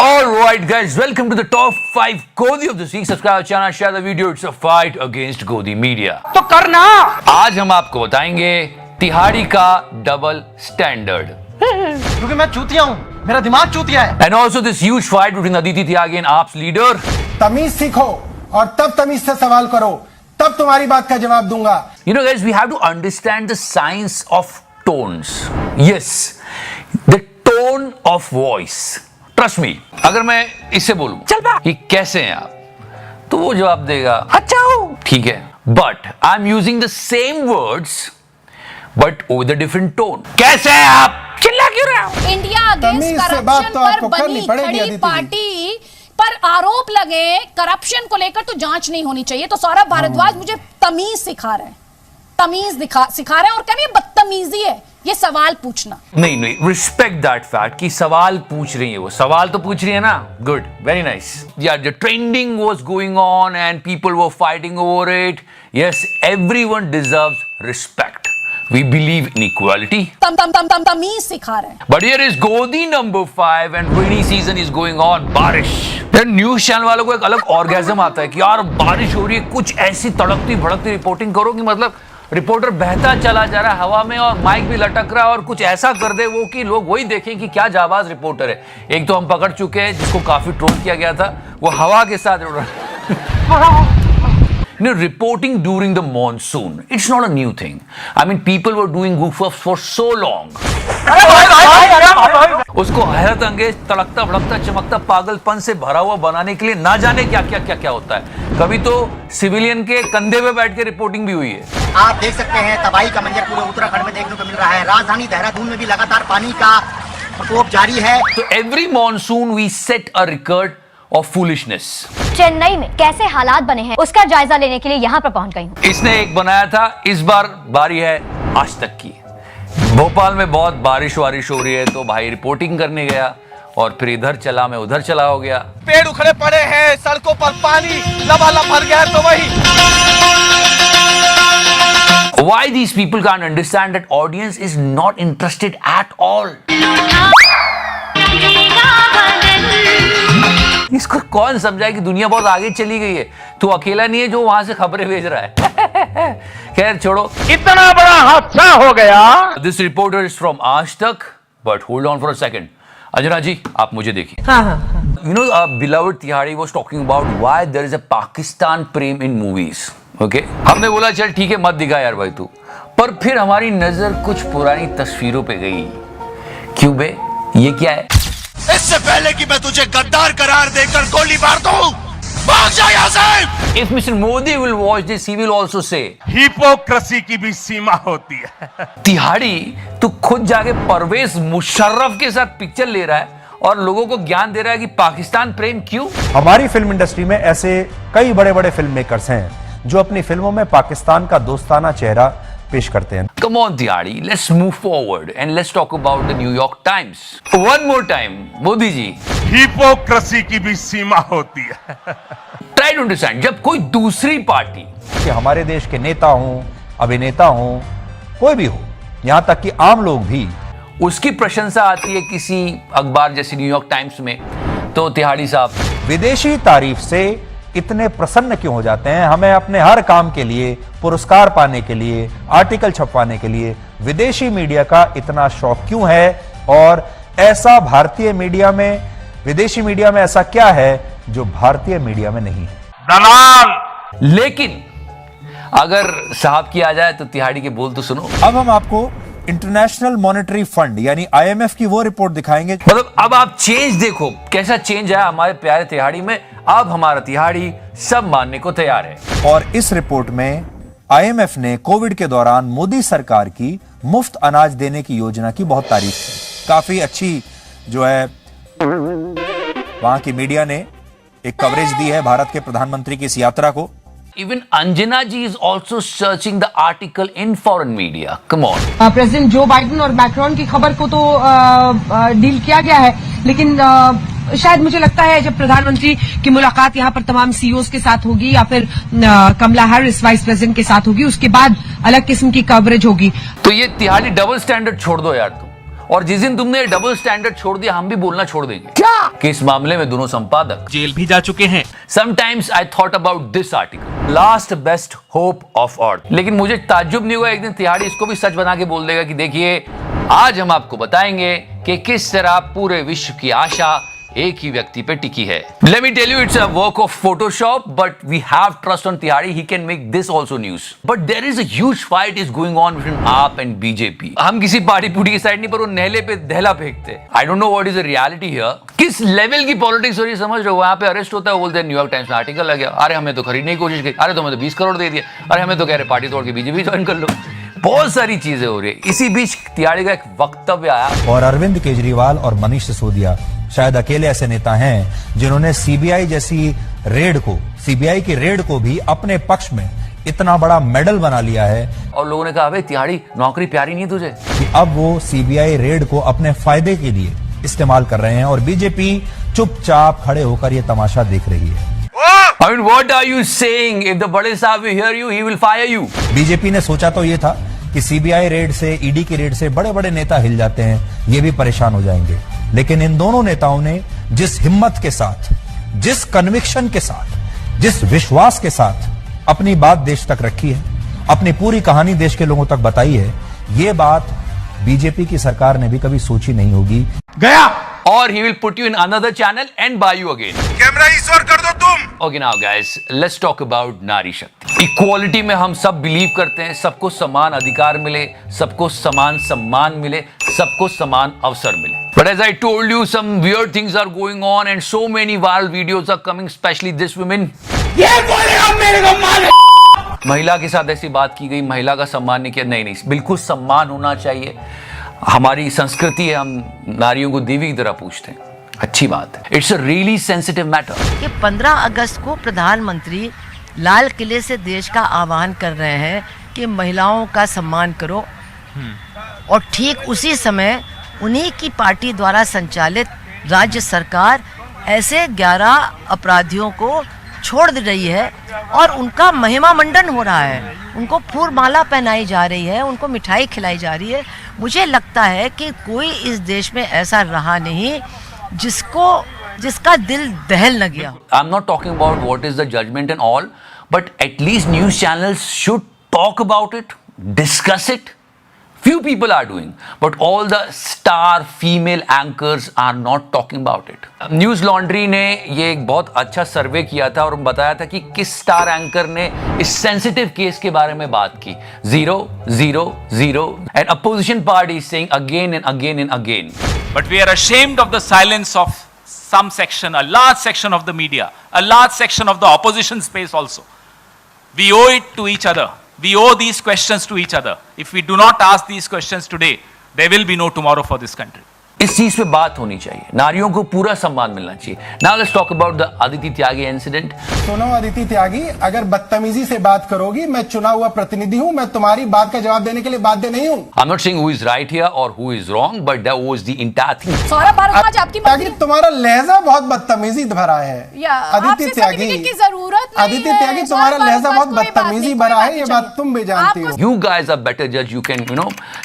All right, guys, welcome to the top 5 Godi of the week. Subscribe our channel, share the video. It's a fight against Godi Media. तो करना। आज हम आपको बताएंगे तिहाड़ी का double standard, क्योंकि मैं चूतिया हूँ, मेरा दिमाग चूतिया है। and also this huge fight between Aditi Tyagi and AAP's leader. तमीज सीखो और तब तमीज से सवाल करो, तब तुम्हारी बात का जवाब दूंगा। You know, guys, we have to understand the science of tones. Yes, the tone of voice. Trust me, अगर मैं इससे बोलूं चल बा कि कैसे हैं आप, तो वो जवाब देगा अच्छा हूँ। ठीक है, but I am using the same words but with a different tone. कैसे हैं आप? चिल्ला क्यों रहे हो? इंडिया अगेंस्ट तमीज से बात करप्शन तो पर आपको करनी बनी पड़ेगी, खड़ी अदिति जी। पार्टी पर आरोप लगे करप्शन को लेकर तो जांच नहीं होनी चाहिए। तो सौरभ भारद्वाज मुझे तमीज सिखा रहे हैं, तमीज सिखा रहे हैं और कह रहे हैं बदतमीजी है ये सवाल पूछना। नहीं, रिस्पेक्ट दैट फैक्ट कि सवाल पूछ रही है, वो सवाल तो पूछ रही है ना। Good, very nice. यार, the trending was going on and people were fighting over it. Yes, everyone deserves respect. We believe in equality. तमीज सिखा रहे हैं। But here is Godi number 5 and rainy season is going on. बारिश। यार, news channel वालों को एक अलग ऑर्गेजम आता है कि यार बारिश हो रही है, कुछ ऐसी तड़कती भड़कती रिपोर्टिंग करो कि मतलब रिपोर्टर बहता चला जा रहा है हवा में और माइक भी लटक रहा है और कुछ ऐसा कर दे वो कि लोग वही देखें कि क्या जाबाज रिपोर्टर है। एक तो हम पकड़ चुके हैं जिसको काफी ट्रोल किया गया था, वो हवा के साथ reporting during the monsoon. It's not a new thing. I mean, people were doing goof-ups for so long. उसको हैरत अंगेज, तड़कता भड़कता चमकता पागलपन से भरा हुआ बनाने के लिए ना जाने क्या होता है। कभी तो सिविलियन के कंधे पे बैठ के रिपोर्टिंग भी हुई है। आप देख सकते हैं तबाही का मंजर पूरे उत्तराखंड में देखने को मिल रहा है। राजधानी देहरादून में भी लगातार पानी का प्रकोप जारी है। तो every monsoon we set a record of foolishness. Chennai में कैसे हालात बने हैं उसका जायजा लेने के लिए यहाँ पर पहुँच गई हूँ। इसने एक बनाया था, इस बार बारी है आज तक की। भोपाल में बहुत बारिश वारिश हो रही है तो भाई रिपोर्टिंग करने गया और फिर इधर चला, मैं उधर चला हो गया। पेड़ उखड़े पड़े हैं, सड़कों पर पानी लबालब भर गया तो वही। Why these people can't understand that audience is not interested at all? इसको कौन समझाए कि दुनिया बहुत आगे चली गई है, तू अकेला नहीं है जो वहां से खबरें भेज रहा है। खैर छोड़ो, इतना बड़ा हादसा हो गया। This reporter is from Aaj Tak, but hold on for a second. Anjana ji, आप मुझे देखिए। You know, beloved Tihari was talking about why there is a Pakistan Prem in movies. Okay? हमने बोला चल ठीक है, मत दिखा यार भाई तू, पर फिर हमारी नजर कुछ पुरानी तस्वीरों पे गई। क्यों बे, ये क्या है? इससे पहले कि मैं तुझे गद्दार करार देकर गोली मार दूं, भाग जा यहाँ से। If Mr. Modi will watch this, he will also say, hypocrisy की भी सीमा होती है। तिहाड़ी, तू खुद जाके परवेज मुशर्रफ के साथ पिक्चर ले रहा है और लोगों को ज्ञान दे रहा है कि पाकिस्तान प्रेम क्यों? हमारी फिल्म इंडस्ट्री में ऐसे कई बड़े बड़े फिल्म मेकर्स हैं जो अपनी फिल्मों में पाकिस्तान का दोस्ताना चेहरा पेश करते हैं। Come on, Tihari, let's move forward and let's talk about the New York Times. One more time, Modi ji. Hypocrisy की भी सीमा होती है। Try to understand, जब कोई दूसरी पार्टी, कि हमारे देश के नेता हों, अभिनेता हों, कोई भी हो, यहां तक कि आम लोग भी, उसकी प्रशंसा आती है किसी अखबार जैसे न्यूयॉर्क टाइम्स में, तो तिहाड़ी साहब विदेशी तारीफ से इतने प्रसन्न क्यों हो जाते हैं? हमें अपने हर काम के लिए, पुरस्कार पाने के लिए, आर्टिकल छपवाने के लिए विदेशी मीडिया का इतना शौक क्यों है? और ऐसा भारतीय मीडिया में, विदेशी मीडिया में ऐसा क्या है जो भारतीय मीडिया में नहीं है? दलाल। लेकिन अगर साहब की आ जाए तो तिहाड़ी के बोल तो सुनो। अब हम आपको इंटरनेशनल मॉनेटरी फंड यानी IMF की वो रिपोर्ट दिखाएंगे। मतलब अब आप चेंज देखो, कैसा चेंज आया हमारे प्यारे तिहाड़ी में। अब हमारा तिहाड़ी सब मानने को तैयार है। और इस रिपोर्ट में IMF ने कोविड के दौरान मोदी सरकार की मुफ्त अनाज देने की योजना की बहुत तारीफ की। काफी अच्छी जो है वहां की मीडिया ने एक कवरेज दी है भारत के प्रधानमंत्री की इस यात्रा को। Even Anjana ji is also searching the article in foreign media. Come on. President Joe Biden और मैक्रोन की खबर को तो डील किया गया है, लेकिन शायद मुझे लगता है जब प्रधानमंत्री की मुलाकात यहाँ पर तमाम सीईओज के साथ होगी या फिर कमला हैरिस वाइस प्रेसिडेंट के साथ होगी, उसके बाद अलग किस्म की कवरेज होगी। तो ये तिहाड़ी डबल स्टैंडर्ड छोड़ दो यार तुम, और जिस दिन तुमने डबल स्टैंडर्ड छोड़ दिया, हम भी बोलना छोड़ देंगे क्या कि इस मामले में दोनों संपादक जेल भी जा चुके हैं। Sometimes I thought about this article, last best hope of earth. लेकिन मुझे ताज्जुब नहीं हुआ एक दिन तिहाड़ी इसको भी सच बना के बोल देगा कि देखिए आज हम आपको बताएंगे कि किस तरह पूरे विश्व की आशा एक ही व्यक्ति पे टिकी है। Let me tell you, it's a work of Photoshop, but we have trust on Tihari. He can make this also news. But there is a huge fight is going on between AAP and BJP. हम किसी party पूरी की side नहीं, पर वो नेहले पे दहला फेंकते। I don't know what is the reality here. किस लेवल की पॉलिटिक्स हो रही है समझ रहे हो? वहां पे अरेस्ट होता है, बोलते हैं न्यूयॉर्क टाइम्स में आर्टिकल लग गया, अरे हमें तो खरीदने की कोशिश की, अरे तुम्हें तो 20 करोड़ दे दिया, अरे हमें तो कह रहे पार्टी तोड़ के बीजेपी ज्वाइन कर लो। बहुत सारी चीजें हो रही है। इसी बीच तिहाड़ी का एक वक्तव्य आया और अरविंद केजरीवाल और मनीष सिसोदिया शायद अकेले ऐसे नेता हैं जिन्होंने सीबीआई जैसी रेड को, सीबीआई की रेड को भी अपने पक्ष में इतना बड़ा मेडल बना लिया है। और लोगों ने कहा भाई तिहाड़ी नौकरी प्यारी नहीं तुझे, कि अब वो सीबीआई रेड को अपने फायदे के लिए इस्तेमाल कर रहे हैं और बीजेपी चुपचाप खड़े होकर ये तमाशा देख रही है। I mean, what are you saying? If the बड़े साहब will hear you, he will fire you. BJP ने सोचा तो ये था कि सीबीआई रेड से, ईडी की रेड से बड़े बड़े नेता हिल जाते हैं, ये भी परेशान हो जाएंगे। लेकिन इन दोनों नेताओं ने जिस हिम्मत के साथ, जिस कन्विक्शन के साथ, जिस विश्वास के साथ अपनी बात देश तक रखी है, अपनी पूरी कहानी देश के लोगों तक बताई है, ये बात बीजेपी की सरकार ने भी कभी सोची नहीं होगी। गया और he will put you in another channel and buy you again. Camera इस ओर कर दो तुम। Okay now guys, let's talk about नारी शक्ति। इक्वालिटी में हम सब बिलीव करते हैं, सबको समान अधिकार मिले, सबको समान सम्मान मिले, सबको समान अवसर मिले। But as I told you, some weird things are going on and so many viral videos are coming, especially this women. ये बोलेगा मेरे को मार। महिला के साथ ऐसी बात की गई, महिला का सम्मान नहीं किया। नहीं, बिल्कुल सम्मान होना चाहिए। हमारी संस्कृति है, हम नारियों को देवी की तरह पूछते हैं, अच्छी बात है। It's a really sensitive matter कि 15 अगस्त को प्रधानमंत्री लाल किले से देश का आह्वान कर रहे हैं कि महिलाओं का सम्मान करो, और ठीक उसी समय उन्हीं की पार्टी द्वारा संचालित राज्य सरकार ऐसे 11 अपराधियों को छोड़ दे रही है और उनका महिमा मंडन हो रहा है, उनको फूल माला पहनाई जा रही है, उनको मिठाई खिलाई जा रही है। मुझे लगता है कि कोई इस देश में ऐसा रहा नहीं जिसका दिल दहल न गया। I am not talking about what is the judgement and all, but at least news channels should talk about it, discuss it. Few people are doing, but all the star female anchors are not talking about it. News laundry ने ये एक बहुत अच्छा सर्वे किया था और बताया था कि किस स्टार एंकर ने इस सेंसिटिव केस के बारे में बात की। 0, 0, 0 and opposition party is saying again and again and again. But we are ashamed of the silence of some section, a large section of the media, a large section of the opposition space also. We owe it to each other. We owe these questions to each other. If we do not ask these questions today, there will be no tomorrow for this country. इस चीज पे बात होनी चाहिए, नारियों को पूरा सम्मान मिलना चाहिए। Now let's talk about the Aditi Tyagi incident. सुनो अदिति त्यागी, अगर बदतमीजी से बात करोगी, मैं चुना हुआ प्रतिनिधि हूं, मैं तुम्हारी बात का जवाब देने के लिए बाध्य नहीं हूं। I'm not saying who is right here or who is wrong, but that was the entire thing. Saurabh Bhardwaj आपकी त्यागी, तुम्हारा लहजा बहुत बदतमीजी भरा है। अदिति त्यागी की जरूरत नहीं अदिति त्यागी, तुम्हारा लहजा बहुत बदतमीजी भरा है, ये बात तुम भी जानती हो। You guys are better judge. You can,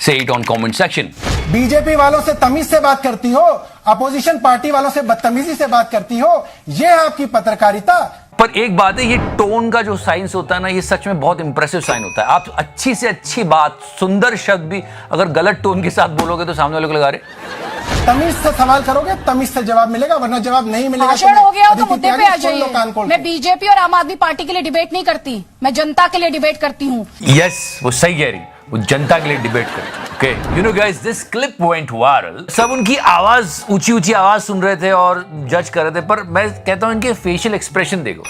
say it on comment section. BJP वालों से तमीज से बात करती हो, अपोजिशन पार्टी वालों से बदतमीजी से बात करती हो, ये है आपकी पत्रकारिता। पर एक बात है, ये टोन का जो साइंस होता है ना, ये सच में बहुत इंप्रेसिव साइन होता है। आप अच्छी से अच्छी बात, सुंदर शब्द भी अगर गलत टोन के साथ बोलोगे तो सामने वाले को लगा रहे। तमीज से सवाल करोगे, तमीज से जवाब मिलेगा, वरना जवाब नहीं मिलेगा। भाषण हो गया तो मुद्दे पे आ जाइए। मैं बीजेपी और आम आदमी पार्टी के लिए डिबेट नहीं करती, मैं जनता के लिए डिबेट करती हूँ। यस, वो सही कह रही, वो जनता के लिए डिबेट करती। Okay, you know guys, this clip went viral. सब उनकी आवाज, ऊंची आवाज सुन रहे थे और जज कर रहे थे, पर मैं कहता हूं इनके फेशियल एक्सप्रेशन देखो,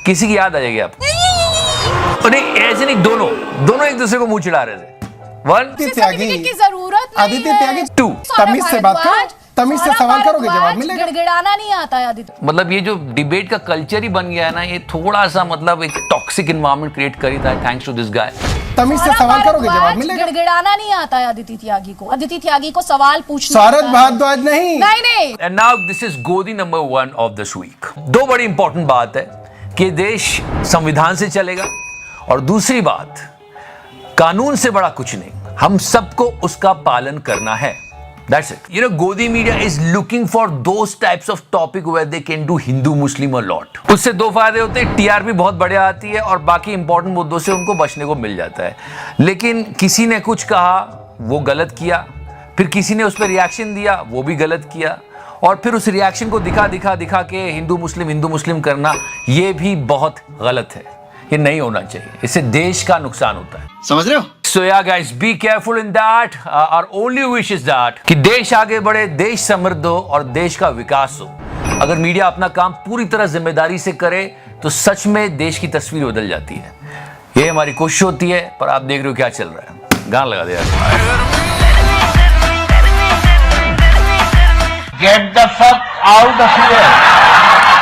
किसी की याद आ जाएगी आपको। नहीं, ऐसे नहीं, दोनों एक दूसरे को मुंह चिढ़ा रहे थे। 1 त्यागी की जरूरत नहीं अदिति त्यागी, 2 तमीज से बात करो, तमीज से सवाल करोगे, जवाब मिलेगा। गिड़गिड़ाना नहीं आता है आदित्य। मतलब ये जो डिबेट का कल्चर ही बन गया है ना, ये थोड़ा सा मतलब एक टॉक्सिक एनवायरनमेंट क्रिएट करी था, थैंक्स टू दिस गाय। तमीज से सवाल करोगे, जवाब मिलेगा। गिड़गिड़ाना नहीं आता है अदिति त्यागी को। अदिति त्यागी को सवाल पूछना। सौरभ भारद्वाज नहीं। एंड नाउ दिस इज गोदी नंबर 1 ऑफ दिस वीक। 2 बड़ी इंपॉर्टेंट बात है कि देश संविधान से चलेगा, और दूसरी बात, कानून से बड़ा कुछ नहीं, हम सबको उसका पालन करना है। That's it. You know, Godi media is looking for those types of topic where they can do Hindu-Muslim a lot. उससे दो फायदे होते हैं, TRP बहुत बढ़िया आती है और बाकी इंपॉर्टेंट मुद्दों से उनको बचने को मिल जाता है. लेकिन किसी ने कुछ कहा, वो गलत किया, फिर किसी ने उस पर रिएक्शन दिया, वो भी गलत किया, और फिर उस रिएक्शन को दिखा के हिंदू मुस्लिम करना, ये भी बहुत गलत है. ये नहीं होना चाहिए, इससे देश का नुकसान होता है. समझ रहे हो? So yeah guys, be careful in that. Our only wish is that कि देश आगे बढ़े, देश समृद्ध हो और देश का विकास हो. अगर मीडिया अपना काम पूरी तरह जिम्मेदारी से करे तो सच में देश की तस्वीर बदल जाती है. ये हमारी कोशिश होती है, पर आप देख रहे हो क्या चल रहा है. गाना लगा दे यार. Get the fuck out of here.